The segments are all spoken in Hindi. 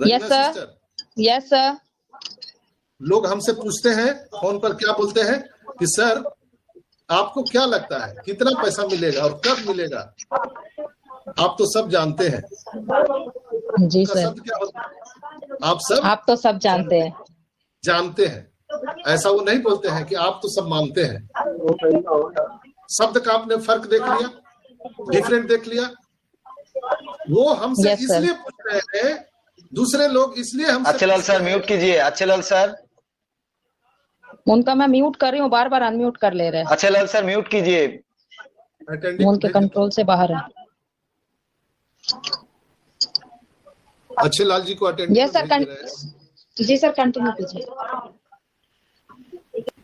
Yes sir, yes sir. लोग हमसे पूछते हैं फोन पर, क्या बोलते हैं कि सर आपको क्या लगता है कितना पैसा मिलेगा और कब मिलेगा? आप तो सब जानते हैं। जी सर। शब्द क्या होता है? आप तो सब जानते हैं। ऐसा वो नहीं बोलते हैं कि आप तो सब मानते हैं। शब्द का आपने फर्क देख लिया, डिफरेंट देख लिया। वो हमसे इसलिए पूछ रहे हैं, दूसरे लोग इसलिए हमसे। अच्छेलाल सर म्यूट कीजिए। अच्छेलाल सर, उनका मैं म्यूट कर रही हूँ, बार बार अनम्यूट कर ले रहे हैं। अच्छेलाल सर म्यूट कीजिए, उनके कंट्रोल से बाहर है। अच्छेलाल जी को अटेंड। यस सर, जी सर कंटिन्यू कीजिए।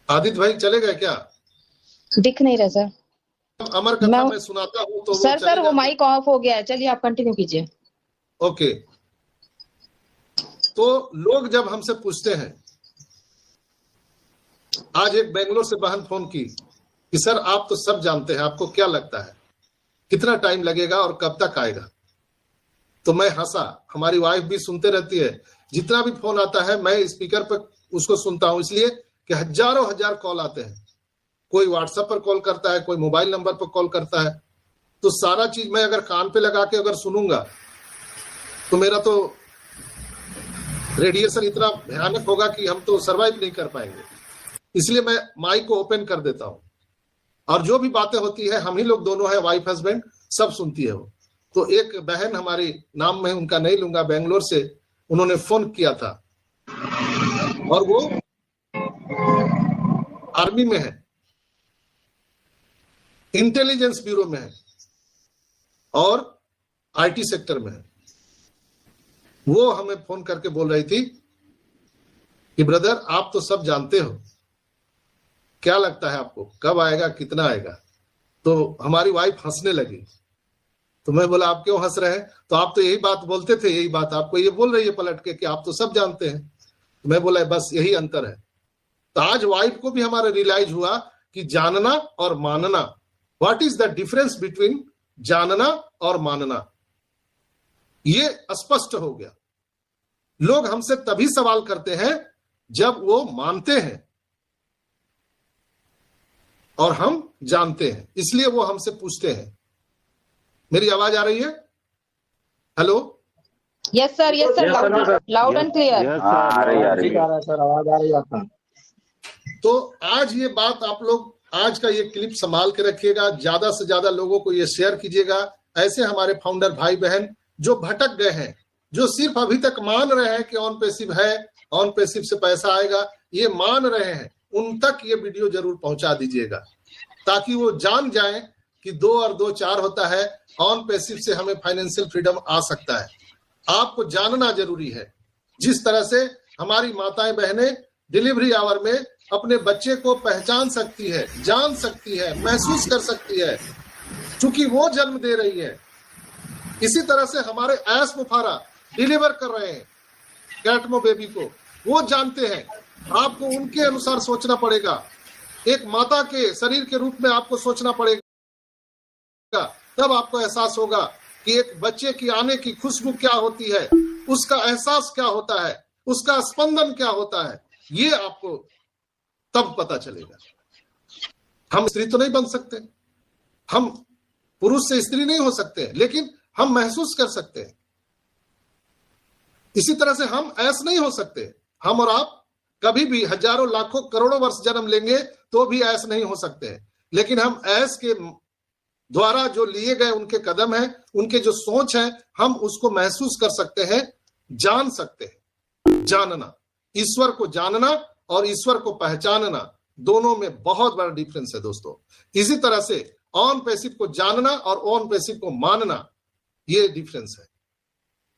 आदित्य भाई चले गए क्या? दिख नहीं रहा सर। अमर कथा मैं सुनाता हूँ तो सर वो माइक ऑफ हो गया है। चलिए आप कंटिन्यू कीजिए। ओके। तो लोग जब हमसे पूछते हैं, आज एक बेंगलोर से बहन फोन की कि सर आप तो सब जानते हैं, आपको क्या लगता है कितना टाइम लगेगा और कब तक आएगा? तो मैं हंसा। हमारी वाइफ भी सुनते रहती है, जितना भी फोन आता है मैं स्पीकर पर उसको सुनता हूं, इसलिए कि हजारों हजार कॉल आते हैं। कोई व्हाट्सएप पर कॉल करता है, कोई मोबाइल नंबर पर कॉल करता है। तो सारा चीज मैं अगर कान पे लगा के अगर सुनूंगा तो मेरा तो रेडिएशन इतना भयानक होगा कि हम तो सरवाइव नहीं कर पाएंगे। इसलिए मैं माइक को ओपन कर देता हूं और जो भी बातें होती है, हम ही लोग दोनों है, वाइफ हस्बैंड, सब सुनती है वो। तो एक बहन हमारी, नाम में उनका नहीं लूंगा, बेंगलोर से उन्होंने फोन किया था और वो आर्मी में है, इंटेलिजेंस ब्यूरो में है और आईटी सेक्टर में है। वो हमें फोन करके बोल रही थी कि ब्रदर आप तो सब जानते हो, क्या लगता है आपको कब आएगा, कितना आएगा? तो हमारी वाइफ हंसने लगी। तो मैं बोला आप क्यों हंस रहे हैं? तो आप तो यही बात बोलते थे, यही बात आपको ये बोल रही है पलट के कि आप तो सब जानते हैं। तो मैं बोला बस यही अंतर है। तो आज वाइफ को भी हमारा रियलाइज हुआ कि जानना और मानना, what is the difference between जानना और मानना, ये स्पष्ट हो गया। लोग हमसे तभी सवाल करते हैं जब वो मानते हैं और हम जानते हैं, इसलिए वो हमसे पूछते हैं। मेरी आवाज आ रही है? Hello? Yes sir, yes sir, loud and clear आ रही है सर, आवाज आ रही है आपका। तो आज ये बात आप लोग, आज का ये क्लिप संभाल के रखिएगा, ज्यादा से ज्यादा लोगों को ये शेयर कीजिएगा। ऐसे हमारे फाउंडर भाई बहन जो भटक गए हैं, जो सिर्फ अभी तक मान रहे हैं कि ऑन पैसिव है, ऑन पैसिव से पैसा आएगा, ये मान रहे हैं, उन तक ये वीडियो जरूर पहुंचा दीजिएगा ताकि वो जान जाएं कि 2 और 2 4 होता है। ऑन पैसिव से हमें फाइनेंशियल फ्रीडम आ सकता है। आपको जानना जरूरी है। जिस तरह से हमारी माताएं बहनें डिलीवरी आवर में अपने बच्चे को पहचान सकती है, जान सकती है, महसूस कर सकती है, चूंकि वो जन्म दे रही है, इसी तरह से हमारे ऐस मुफारा डिलीवर कर रहे हैं कैटमो बेबी को, वो जानते हैं। आपको उनके अनुसार सोचना पड़ेगा, एक माता के शरीर के रूप में आपको सोचना पड़ेगा, तब आपको एहसास होगा कि एक बच्चे की आने की खुशबू क्या होती है, उसका एहसास क्या होता है, उसका स्पंदन क्या होता है, ये आपको तब पता चलेगा। हम स्त्री तो नहीं बन सकते, हम पुरुष से स्त्री नहीं हो सकते, लेकिन हम महसूस कर सकते हैं। इसी तरह से हम ऐस नहीं हो सकते। हम और आप कभी भी हजारों लाखों करोड़ों वर्ष जन्म लेंगे तो भी ऐस नहीं हो सकते हैं, लेकिन हम ऐस के द्वारा जो लिए गए उनके कदम हैं, उनके जो सोच है, हम उसको महसूस कर सकते हैं, जान सकते हैं। जानना, ईश्वर को जानना और ईश्वर को पहचानना, दोनों में बहुत बड़ा डिफरेंस है दोस्तों। इसी तरह से ऑन पैसिव को जानना और ऑन पैसिव को मानना, ये डिफरेंस है।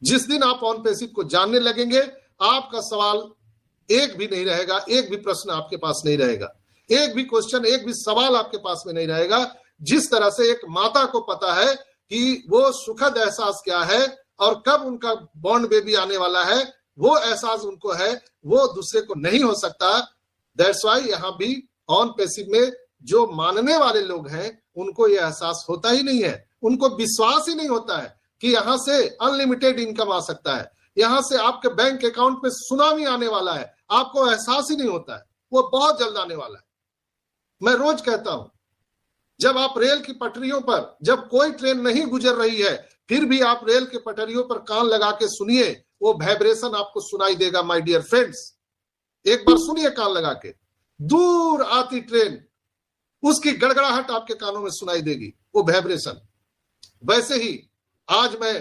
जिस दिन आप ऑन पैसिव को जानने लगेंगे, आपका सवाल एक भी नहीं रहेगा, एक भी प्रश्न आपके पास नहीं रहेगा, एक भी क्वेश्चन, एक भी सवाल आपके पास में नहीं रहेगा। जिस तरह से एक माता को पता है कि वो सुखद एहसास क्या है और कब उनका बॉर्न बेबी आने वाला है, वो एहसास उनको है, वो दूसरे को नहीं हो सकता। दैट्स व्हाई यहाँ भी ऑन पैसिव में जो मानने वाले लोग हैं, उनको ये एहसास होता ही नहीं है, उनको विश्वास ही नहीं होता है कि यहाँ से अनलिमिटेड इनकम आ सकता है, यहाँ से आपके बैंक अकाउंट पे सुनामी आने वाला है, आपको एहसास ही नहीं होता है, वो बहुत जल्द आने वाला है। मैं रोज कहता हूं, जब आप रेल की पटरियों पर, जब कोई ट्रेन नहीं गुजर रही है, फिर भी आप रेल के पटरियों पर कान लगा के सुनिए, वो वाइब्रेशन आपको सुनाई देगा माय डियर फ्रेंड्स। एक बार सुनिए कान लगा के, दूर आती ट्रेन, उसकी गड़गड़ाहट आपके कानों में सुनाई देगी, वो वाइब्रेशन। वैसे ही आज मैं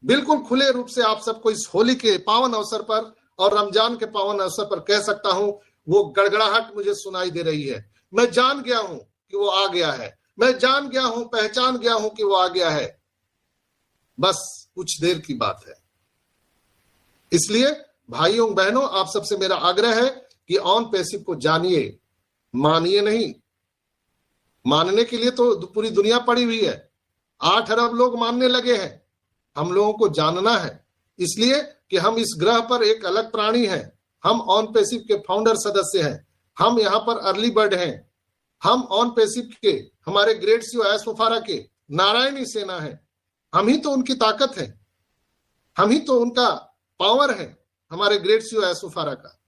बिल्कुल खुले रूप से आप सबको इस होली के पावन अवसर पर और रमजान के पावन अवसर पर कह सकता हूं, वो गड़गड़ाहट मुझे सुनाई दे रही है। मैं जान गया हूं कि वो आ गया है, मैं जान गया हूं, पहचान गया हूं कि वो आ गया है। बस कुछ देर की बात है। इसलिए भाइयों बहनों, आप सबसे मेरा आग्रह है कि ऑन पैसिव को जानिए, मानिए नहीं। मानने के लिए तो पूरी दुनिया पड़ी हुई है, 8 अरब लोग मानने लगे हैं। हम लोगों को जानना है, इसलिए कि हम इस ग्रह पर एक अलग प्राणी हैं। हम ऑन पैसिव के फाउंडर सदस्य हैं, हम यहाँ पर अर्ली बर्ड हैं। हम ऑन पैसिव के, हमारे ग्रेट सीईओ एस मुफारा के नारायणी सेना है। हम ही तो उनकी ताकत है, हम ही तो उनका पावर है, हमारे ग्रेट सीईओ एस मुफारा का।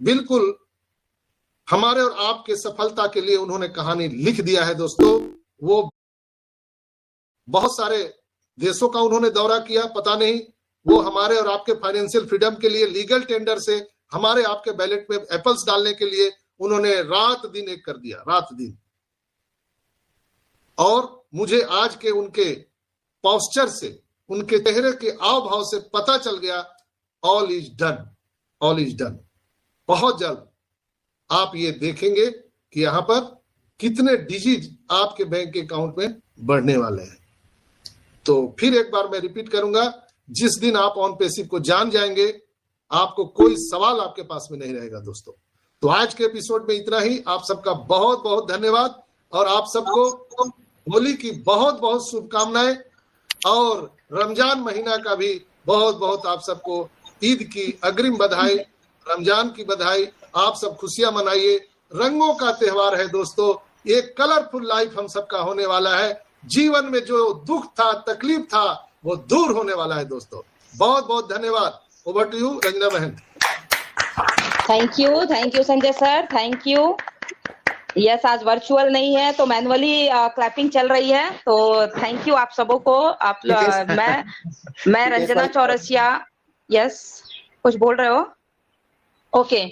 बिल्कुल हमारे और आपके सफलता के लिए उन्होंने कहानी लिख दिया है दोस्तों। वो बहुत सारे देशों का उन्होंने दौरा किया, पता नहीं वो हमारे और आपके फाइनेंशियल फ्रीडम के लिए लीगल टेंडर से हमारे आपके बैलेट में एप्पल्स डालने के लिए उन्होंने रात दिन एक कर दिया, रात दिन। और मुझे आज के उनके पोस्चर से, उनके चेहरे के आव भाव से पता चल गया, all is done, all is done. बहुत जल्द आप ये देखेंगे कि यहां पर कितने डिजिट आपके बैंक अकाउंट में बढ़ने वाले हैं। तो फिर एक बार मैं रिपीट करूंगा, जिस दिन आप ऑन पैसिव को जान जाएंगे, आपको कोई सवाल आपके पास में नहीं रहेगा दोस्तों। तो आज के एपिसोड में इतना ही। आप सबका बहुत बहुत धन्यवाद और आप सबको होली की बहुत बहुत शुभकामनाएं और रमजान महीना का भी बहुत बहुत आप सबको ईद की अग्रिम बधाई, रमजान की बधाई। आप सब खुशियां मनाइए, रंगों का त्योहार है दोस्तों। एक कलरफुल लाइफ हम सबका होने वाला है। जीवन में जो दुख था, तकलीफ था, वो दूर होने वाला है दोस्तों। बहुत बहुत धन्यवाद। ओवर टू यू रंजना बहन। Thank you Sanjay sir, thank you. Yes, आज वर्चुअल नहीं है तो मैनुअली क्लैपिंग चल रही है, तो थैंक यू आप सबों को। आप मैं रंजना चौरसिया। यस, कुछ बोल रहे हो? ओके।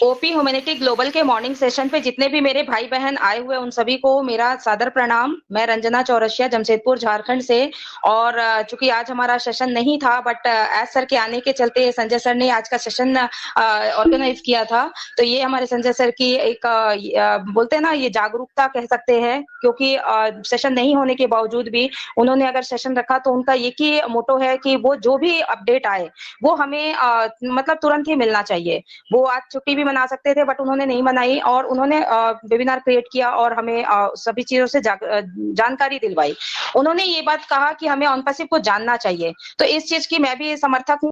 ओपी ह्यूमैनिटी ग्लोबल के मॉर्निंग सेशन पे जितने भी मेरे भाई बहन आए हुए उन सभी को मेरा सादर प्रणाम। मैं रंजना चौरसिया, जमशेदपुर झारखंड से। और चूंकि आज हमारा सेशन नहीं था, बट एज सर के आने के चलते संजय सर ने आज का सेशन ऑर्गेनाइज किया था। तो ये हमारे संजय सर की एक बोलते हैं ना, ये जागरूकता कह सकते हैं, क्योंकि सेशन नहीं होने के बावजूद भी उन्होंने अगर सेशन रखा तो उनका एक ही मोटो है कि वो जो भी अपडेट आए वो हमें मतलब तुरंत ही मिलना चाहिए। वो आज छुट्टी भी मना सकते थे बट उन्होंने नहीं मनाई और उन्होंने वेबिनार क्रिएट किया और हमें सभी चीजों से जानकारी दिलवाई। उन्होंने ये बात कहा कि हमें ऑन पैसिव को जानना चाहिए, तो इस चीज की मैं भी समर्थक हूँ।